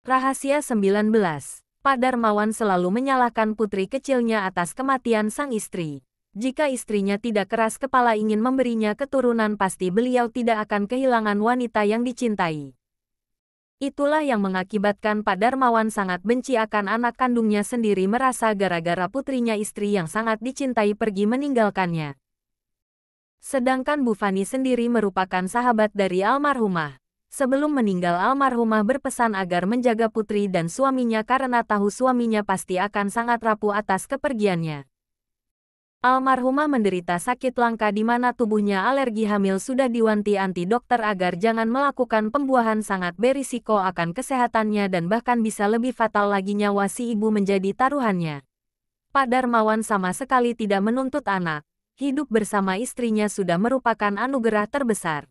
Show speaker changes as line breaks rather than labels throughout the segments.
Rahasia 19. Pak Darmawan selalu menyalahkan putri kecilnya atas kematian sang istri. Jika istrinya tidak keras kepala ingin memberinya keturunan, pasti beliau tidak akan kehilangan wanita yang dicintai. Itulah yang mengakibatkan Pak Darmawan sangat benci akan anak kandungnya sendiri, merasa gara-gara putrinya, istri yang sangat dicintai, pergi meninggalkannya. Sedangkan Bu Fani sendiri merupakan sahabat dari almarhumah. Sebelum meninggal, almarhumah berpesan agar menjaga putri dan suaminya karena tahu suaminya pasti akan sangat rapuh atas kepergiannya. Almarhumah menderita sakit langka di mana tubuhnya alergi hamil, sudah diwanti-wanti dokter agar jangan melakukan pembuahan, sangat berisiko akan kesehatannya dan bahkan bisa lebih fatal lagi, nyawa si ibu menjadi taruhannya. Pak Darmawan sama sekali tidak menuntut anak. Hidup bersama istrinya sudah merupakan anugerah terbesar.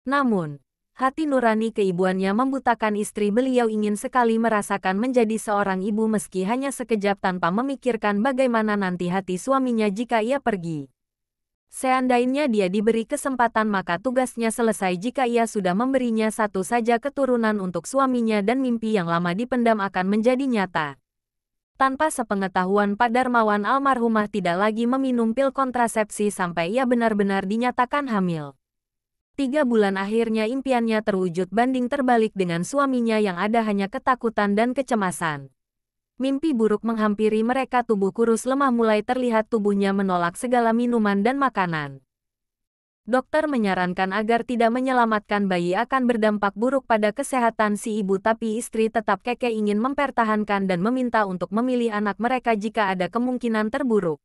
Namun, hati nurani keibuannya membutakan istri. Beliau ingin sekali merasakan menjadi seorang ibu meski hanya sekejap, tanpa memikirkan bagaimana nanti hati suaminya jika ia pergi. Seandainya dia diberi kesempatan, maka tugasnya selesai jika ia sudah memberinya satu saja keturunan untuk suaminya dan mimpi yang lama dipendam akan menjadi nyata. Tanpa sepengetahuan Pak Darmawan, almarhumah tidak lagi meminum pil kontrasepsi sampai ia benar-benar dinyatakan hamil. 3 bulan akhirnya impiannya terwujud, banding terbalik dengan suaminya yang ada hanya ketakutan dan kecemasan. Mimpi buruk menghampiri mereka, tubuh kurus lemah mulai terlihat, tubuhnya menolak segala minuman dan makanan. Dokter menyarankan agar tidak menyelamatkan bayi, akan berdampak buruk pada kesehatan si ibu, tapi istri tetap kekeh ingin mempertahankan dan meminta untuk memilih anak mereka jika ada kemungkinan terburuk.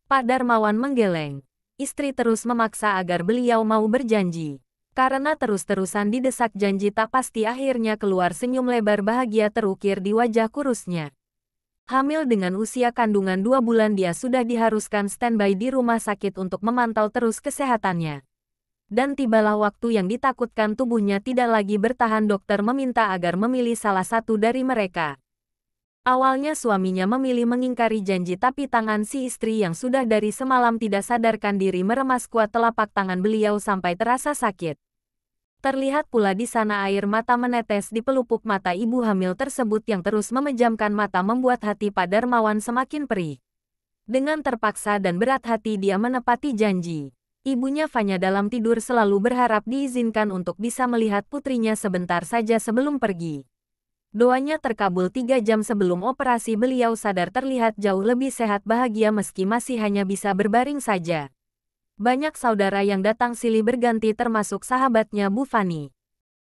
Pak Darmawan menggeleng. Istri terus memaksa agar beliau mau berjanji. Karena terus-terusan didesak janji tak pasti, akhirnya keluar senyum lebar bahagia terukir di wajah kurusnya. Hamil dengan usia kandungan 2 bulan, dia sudah diharuskan standby di rumah sakit untuk memantau terus kesehatannya. Dan tibalah waktu yang ditakutkan, tubuhnya tidak lagi bertahan, dokter meminta agar memilih salah satu dari mereka. Awalnya suaminya memilih mengingkari janji, tapi tangan si istri yang sudah dari semalam tidak sadarkan diri meremas kuat telapak tangan beliau sampai terasa sakit. Terlihat pula di sana air mata menetes di pelupuk mata ibu hamil tersebut yang terus memejamkan mata, membuat hati Pak Darmawan semakin perih. Dengan terpaksa dan berat hati dia menepati janji. Ibunya Fanya dalam tidur selalu berharap diizinkan untuk bisa melihat putrinya sebentar saja sebelum pergi. Doanya terkabul 3 jam sebelum operasi, beliau sadar terlihat jauh lebih sehat, bahagia meski masih hanya bisa berbaring saja. Banyak saudara yang datang silih berganti termasuk sahabatnya Bu Fani.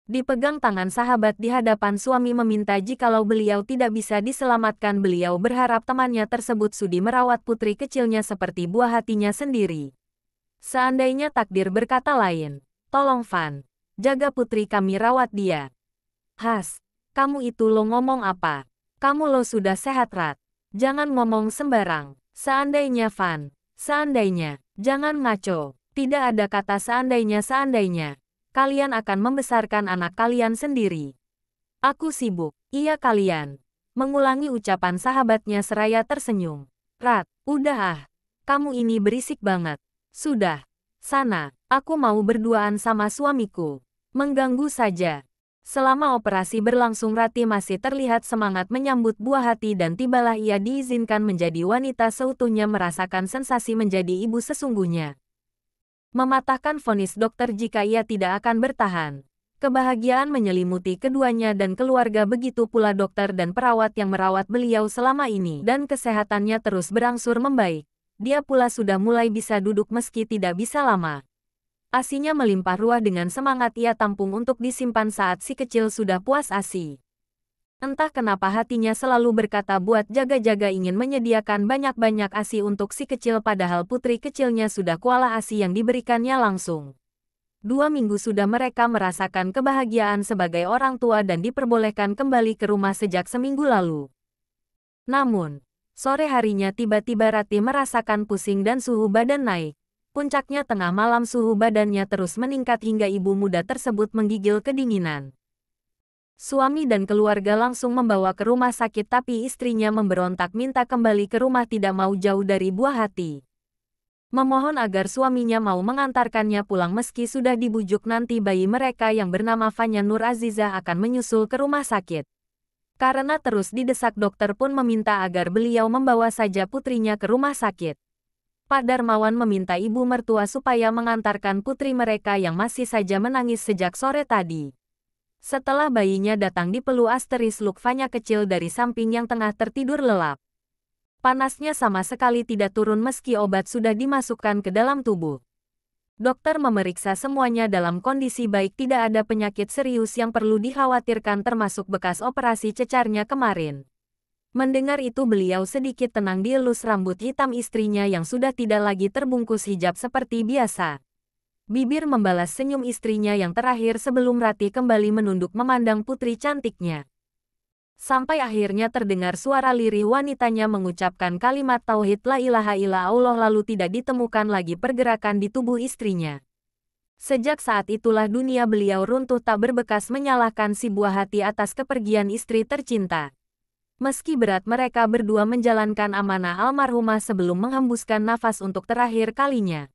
Dipegang tangan sahabat di hadapan suami meminta jikalau beliau tidak bisa diselamatkan, beliau berharap temannya tersebut sudi merawat putri kecilnya seperti buah hatinya sendiri. Seandainya takdir berkata lain, tolong Van, jaga putri kami, rawat dia. Has, kamu itu lo ngomong apa? Kamu lo sudah sehat Rat. Jangan ngomong sembarang. Seandainya Van, seandainya. Jangan ngaco, tidak ada kata seandainya. Kalian akan membesarkan anak kalian sendiri. Aku sibuk, iya kalian. Mengulangi ucapan sahabatnya seraya tersenyum. Rat, udah ah, kamu ini berisik banget. Sudah, sana, aku mau berduaan sama suamiku. Mengganggu saja. Selama operasi berlangsung, Rati masih terlihat semangat menyambut buah hati dan tibalah ia diizinkan menjadi wanita seutuhnya, merasakan sensasi menjadi ibu sesungguhnya. Mematahkan vonis dokter jika ia tidak akan bertahan. Kebahagiaan menyelimuti keduanya dan keluarga, begitu pula dokter dan perawat yang merawat beliau selama ini, dan kesehatannya terus berangsur membaik. Dia pula sudah mulai bisa duduk meski tidak bisa lama. Asinya melimpah ruah, dengan semangat ia tampung untuk disimpan saat si kecil sudah puas asi. Entah kenapa hatinya selalu berkata buat jaga-jaga ingin menyediakan banyak-banyak asi untuk si kecil, padahal putri kecilnya sudah kuala asi yang diberikannya langsung. 2 minggu sudah mereka merasakan kebahagiaan sebagai orang tua dan diperbolehkan kembali ke rumah sejak seminggu lalu. Namun, sore harinya tiba-tiba Rati merasakan pusing dan suhu badan naik. Puncaknya tengah malam suhu badannya terus meningkat hingga ibu muda tersebut menggigil kedinginan. Suami dan keluarga langsung membawa ke rumah sakit, tapi istrinya memberontak minta kembali ke rumah, tidak mau jauh dari buah hati. Memohon agar suaminya mau mengantarkannya pulang meski sudah dibujuk nanti bayi mereka yang bernama Fanya Nur Azizah akan menyusul ke rumah sakit. Karena terus didesak dokter pun meminta agar beliau membawa saja putrinya ke rumah sakit. Pak Darmawan meminta ibu mertua supaya mengantarkan putri mereka yang masih saja menangis sejak sore tadi. Setelah bayinya datang dipeluk Asteris Lukfanya kecil dari samping yang tengah tertidur lelap. Panasnya sama sekali tidak turun meski obat sudah dimasukkan ke dalam tubuh. Dokter memeriksa semuanya dalam kondisi baik, tidak ada penyakit serius yang perlu dikhawatirkan termasuk bekas operasi cecarnya kemarin. Mendengar itu beliau sedikit tenang, dielus rambut hitam istrinya yang sudah tidak lagi terbungkus hijab seperti biasa. Bibir membalas senyum istrinya yang terakhir sebelum Rati kembali menunduk memandang putri cantiknya. Sampai akhirnya terdengar suara lirih wanitanya mengucapkan kalimat tauhid la ilaha illallah, lalu tidak ditemukan lagi pergerakan di tubuh istrinya. Sejak saat itulah dunia beliau runtuh tak berbekas menyalahkan si buah hati atas kepergian istri tercinta. Meski berat mereka berdua menjalankan amanah almarhumah sebelum menghembuskan nafas untuk terakhir kalinya.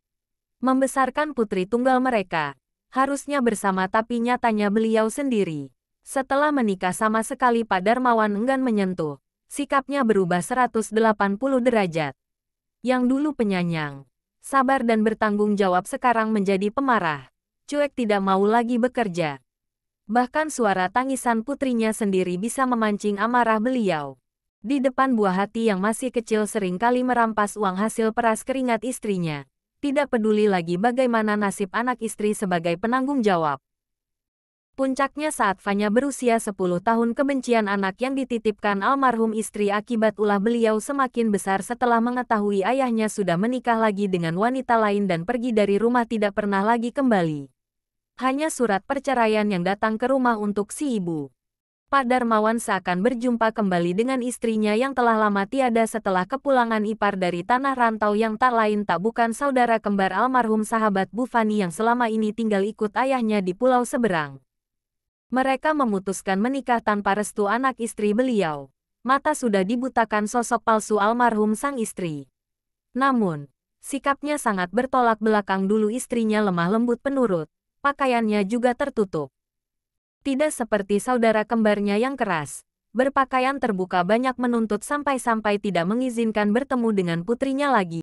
Membesarkan putri tunggal mereka. Harusnya bersama tapi nyatanya beliau sendiri. Setelah menikah sama sekali Pak Darmawan enggan menyentuh. Sikapnya berubah 180 derajat. Yang dulu penyayang, sabar dan bertanggung jawab sekarang menjadi pemarah. Cuek, tidak mau lagi bekerja. Bahkan suara tangisan putrinya sendiri bisa memancing amarah beliau. Di depan buah hati yang masih kecil seringkali merampas uang hasil peras keringat istrinya. Tidak peduli lagi bagaimana nasib anak istri sebagai penanggung jawab. Puncaknya saat Fanya berusia 10 tahun, kebencian anak yang dititipkan almarhum istri akibat ulah beliau semakin besar setelah mengetahui ayahnya sudah menikah lagi dengan wanita lain dan pergi dari rumah tidak pernah lagi kembali. Hanya surat perceraian yang datang ke rumah untuk si ibu. Pak Darmawan seakan berjumpa kembali dengan istrinya yang telah lama tiada setelah kepulangan ipar dari tanah rantau yang tak lain tak bukan saudara kembar almarhum sahabat Bu Fani yang selama ini tinggal ikut ayahnya di pulau seberang. Mereka memutuskan menikah tanpa restu anak istri beliau. Mata sudah dibutakan sosok palsu almarhum sang istri. Namun, sikapnya sangat bertolak belakang. Dulu istrinya lemah lembut penurut, pakaiannya juga tertutup. Tidak seperti saudara kembarnya yang keras, berpakaian terbuka banyak menuntut sampai-sampai tidak mengizinkan bertemu dengan putrinya lagi.